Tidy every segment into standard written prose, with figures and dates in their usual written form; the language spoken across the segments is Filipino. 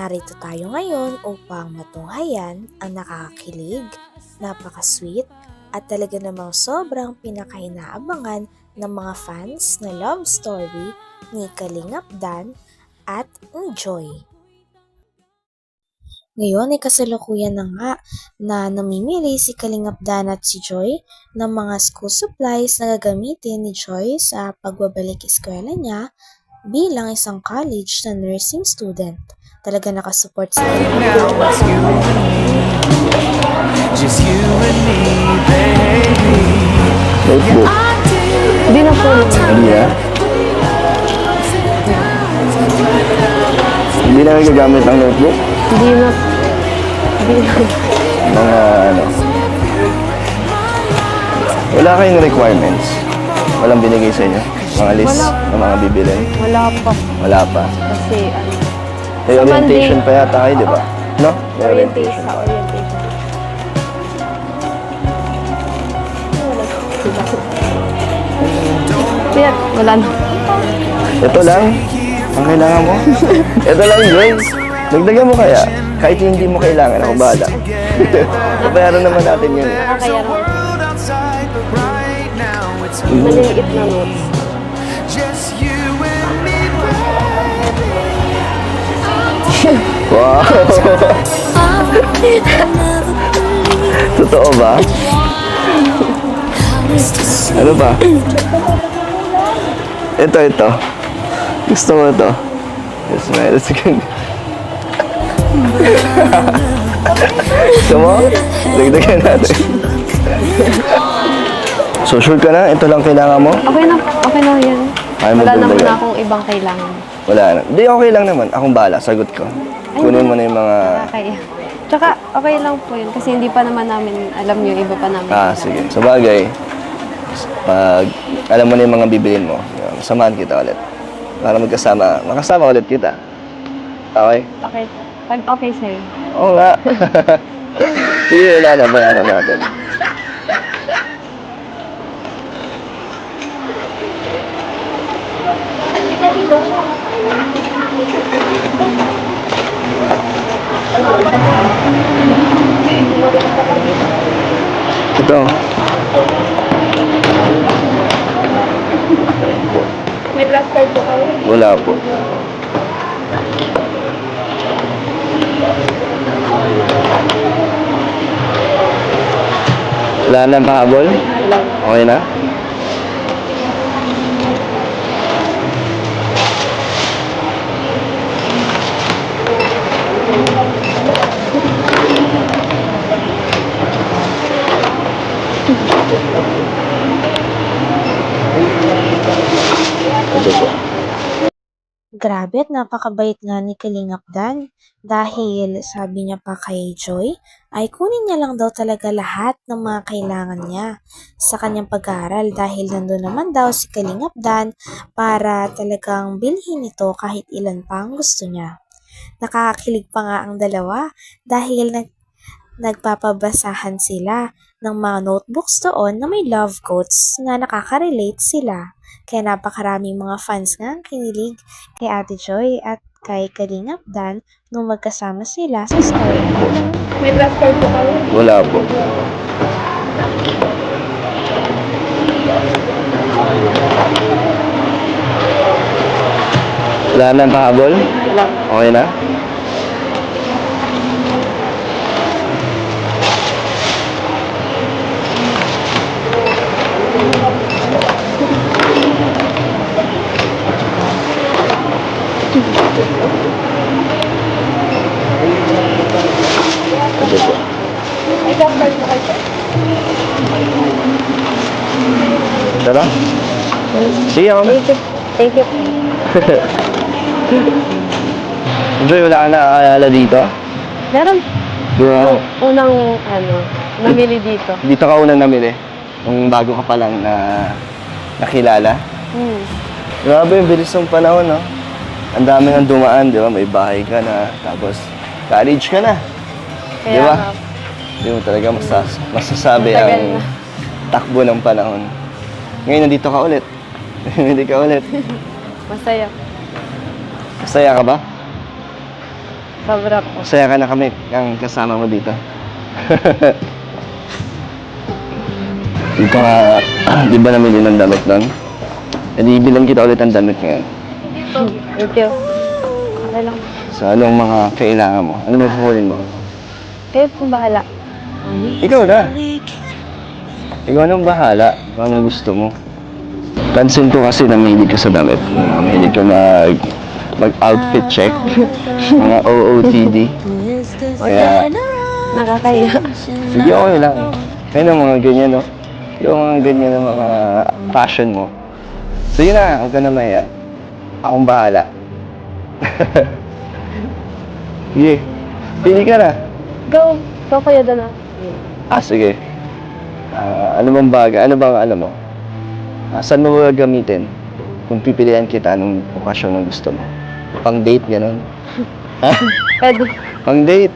Narito tayo ngayon upang matunghayan ang nakakakilig, napaka-sweet at talaga namang sobrang pinakainaabangan ng mga fans na love story ni Kalingap Dan at ni Joy. Ngayon ay kasalukuyan na nga na namimili si Kalingap Dan at si Joy ng mga school supplies na gagamitin ni Joy sa pagbabalik eskwela niya bilang isang college na nursing student. Talaga nakasupport sa Just you and me, baby. Notebook. Hindi na po. Hindi na. Hindi na gagamit ng notebook. Hindi na. Mga ano. Wala kayong requirements. Walang binigay sa inyo. Mga list ng mga bibilin. Wala pa. Wala pa. Kasi May Sa orientation Monday. pa yata kayo, di ba? No? May orientation. Sa orientation. Kaya, wala na. Ito lang. Ang kailangan mo. Ito lang, Joy. Dagdagan mo kaya. Kahit hindi mo kailangan, ako bahala. Babayaran naman natin yun. Nakakaya lang. World outside, but right now it's Maliliit na notes. just you and me, baby. Wow! Totoo ba? Ano ba? Ito. Gusto mo ito? Smile. Sige. Gusto mo? Dagdagan natin. So sure ka na? Ito lang kailangan mo? Okay na yan. Ayaw mo Wala naman dagdagan? akong ibang kailangan. Wala na. Hindi, okay lang naman. Akong bahala. Sagot ko. Kunin mo na yung mga... Kaya. Tsaka, okay lang po yun. Kasi hindi pa naman namin alam yung iba pa namin. Sige. Sa bagay, pag alam mo na yung mga bibilin mo, samahan kita ulit. Para makasama ulit kita. Okay? Okay. Pag okay sa'yo. Oo nga. Sige, wala na. Bayaran natin. Ito. May plus card po kayo? Wala po. Wala na pahabol? Okay na? Ito po. Grabe at napakabait nga ni Kalingap Dan dahil sabi niya pa kay Joy ay kunin niya lang daw talaga lahat ng mga kailangan niya sa kanyang pag-aaral dahil nandun naman daw si Kalingap Dan para talagang bilhin ito kahit ilan pa ang gusto niya. Nakakakilig pa nga ang dalawa dahil nagpapabasahan sila ng mga notebooks doon na may love quotes na nakaka-relate sila. Kaya napakaraming mga fans nga ang kinilig kay Ate Joy at kay Kalingap Dan nung magkasama sila sa story. May plus card po kayo? Wala po. Wala na pahabol? Wala. Okay na? Ito po. May plus card po kayo? Tara? Sige ako. Thank you. Joy, wala ka na akala dito? Meron Wow. unang namili dito. Dito ka unang namili. Nung bago ka pa lang na nakilala. Grabe, yung bilis ng panahon, no? Ang dami ng dumaan, di ba? May bahay ka na, tapos college ka na. Di Kaya ba? nga, Hindi mo talaga masasabi Matagal ang na. takbo ng panahon. Ngayon, nandito ka ulit. Hindi ka ulit. masaya. Masaya ka ba? Sobra po. Masaya ka na kami ang kasama mo dito. Di ka, di ba namili ng damit nun? E di bilang kita ulit ang damit ngayon. Thank you. Okay lang. Sa anong mga kailangan mo? Ano may pukulin mo? Kayo po bahala. Ikaw na. Ikaw nang bahala kung ano gusto mo. Pansin ko kasi na mahilig ka sa damit. Mahilig ka mag-outfit check. Mga OOTD. Kaya, Nakakaya. sige okay lang. Kaya ng mga ganyan, no? Yung mga ganyan ng mga fashion mo. Sige na, huwag ka na maya. Akong bahala. Sige, pili ka na. Go. Go kayo doon Sige. Ano bang bagay? Ano bang alam mo? Saan mo gagamitin kung pipilian kita anong okasyon ng gusto mo? Pang date, gano'n? Ha? Pwede. Pang date?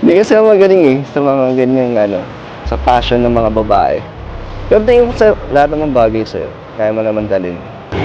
Hindi kasi ako magaling sa mga ganyan sa fashion ng mga babae. Pero tingin ko sa lahat ng bagay sa'yo, kaya mo naman dalhin.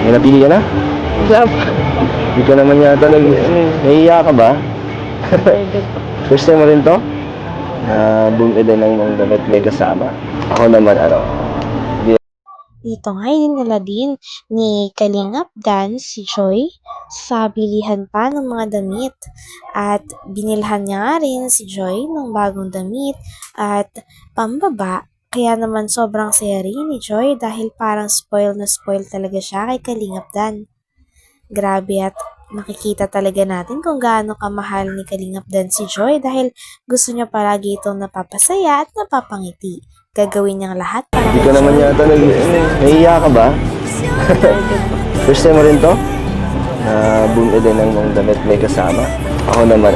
May napili ka na? Hindi ka naman yata nahihiya ka ba? First time mo rin to? Bumili ng mga damit may kasama. Ako naman Dito nga dinala din ni Kalingap Dan si Joy sa bilihan pa ng mga damit at binilhan niya nga rin si Joy ng bagong damit at pambaba. Kaya naman sobrang saya rin ni Joy dahil parang spoil na spoil talaga siya kay Kalingap Dan. Grabe at makikita talaga natin kung gaano kamahal ni Kalingap Dan si Joy dahil gusto niya palagi itong napapasaya at napapangiti. Gagawin niyang lahat para Hindi ka naman yata nahihiya ka ba? First time mo rin to? Bumili ng mga damit may kasama. Ako naman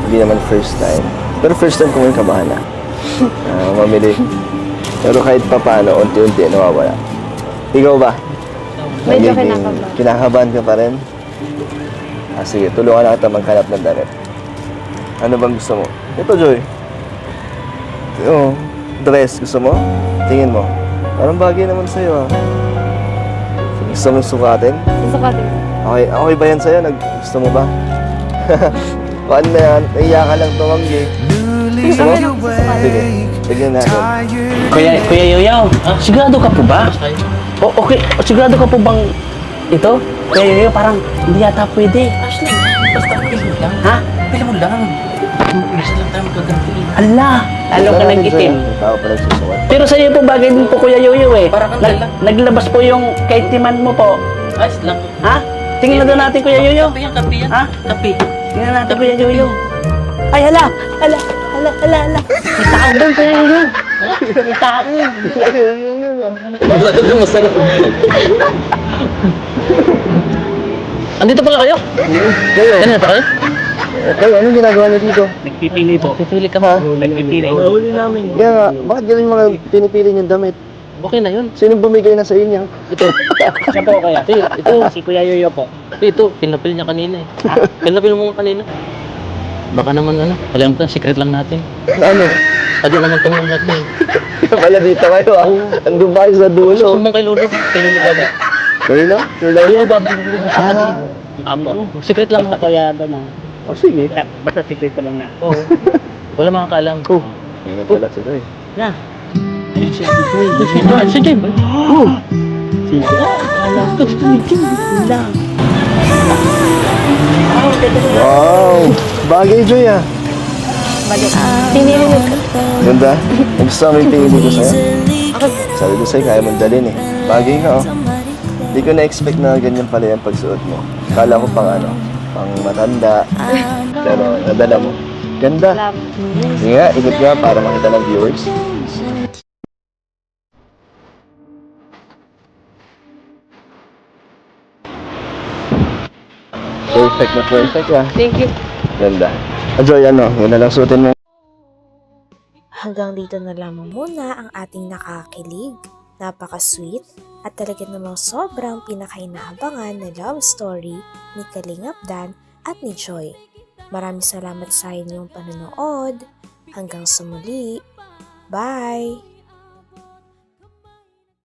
hindi naman first time. Pero first time ko ngayon kabahan na. Mamili. Pero kahit pa paano, unti-unti nawawala. Ikaw ba? Medyo Nagiging kinakabahan ka pa rin? Sige, tulungan na kita maghanap ng damit. Ano bang gusto mo? Ito, Joy. Dress, gusto mo? Tingin mo. Parang bagay naman sa'yo, Gusto mo sukatin? Susukatin ko. Okay ba yan sa'yo? Gusto mo ba? Paano na yan? Naiya ka lang tumanggi. Gusto mo? Sige, tignan natin. Kuya Yoyaw, sigurado ka po ba? Okay, sigurado ka po bang ito? Kuya Yoyaw, parang hindi yata pwede. Ashley, basta pili mo lang. Ha? Pili mo lang. Isa lang tayo magaganti. Ala, lalo ka nag-itim. Tao pa nagsusukat. Pero sa iyo po bagay din po Kuya Yoyaw Para kang dala. Naglabas po yung kaitiman mo po. Ayos lang. Ha? Tingnan na doon natin Kuya Yoyaw. Kape yan, kape yan. Ha? Kape. Tingnan natin Kuya Yoyaw. Ay, hala! Hala! May tao doon Kuya Yoyaw. May tao. Masarap. Andito pala kayo? Kanina pa kayo? Kayo, anong ginagawa niyo dito? Nagpipili po. Pipili ka ba? Nagpipili. Mahuli namin. Kaya nga, bakit ganun mga pinipili niyong damit? Okay na yun. Sino bumigay na sa inyo? Ito. Siya po kaya. Ito. Si Kuya Yoyo po. Ito. Pinapil niya kanina eh. Pinapil mo kanina. Baka naman alam mo secret lang natin. Ano? Pwede naman tumulong natin. Pala dito kayo, Andun ba kayo sa dulo? Gusto mo kay Lolo? Kay Lolo ka ba? Kayo na? Sure lang yun? Secret lang ako. Kaya doon Sige. Basta secret ko lang na. Oo. Wala makakaalam. Ingat pala sila Na. Si Jim. Wow! Bagay, Joy, Pinili mo. Ganda. Gusto mo yung pinili ko sa'yo? Sabi ko sa'yo, kaya mong dalhin Bagay ka, Hindi ko na-expect na ganyan pala yung pagsuot mo. Kala ko pang pang matanda. Pero nadala mo. Ganda. Salamat. Sige nga, ikot nga para makita ng viewers. Perfect na perfect, Thank you. Ganda. Joy, yun na lang suotin mo. Hanggang dito na lamang muna ang ating nakakakilig, napaka-sweet, at talaga namang sobrang pinakainahabangan na love story ni Kalingap Dan at ni Joy. Maraming salamat sa inyong panonood. Hanggang sa muli. Bye!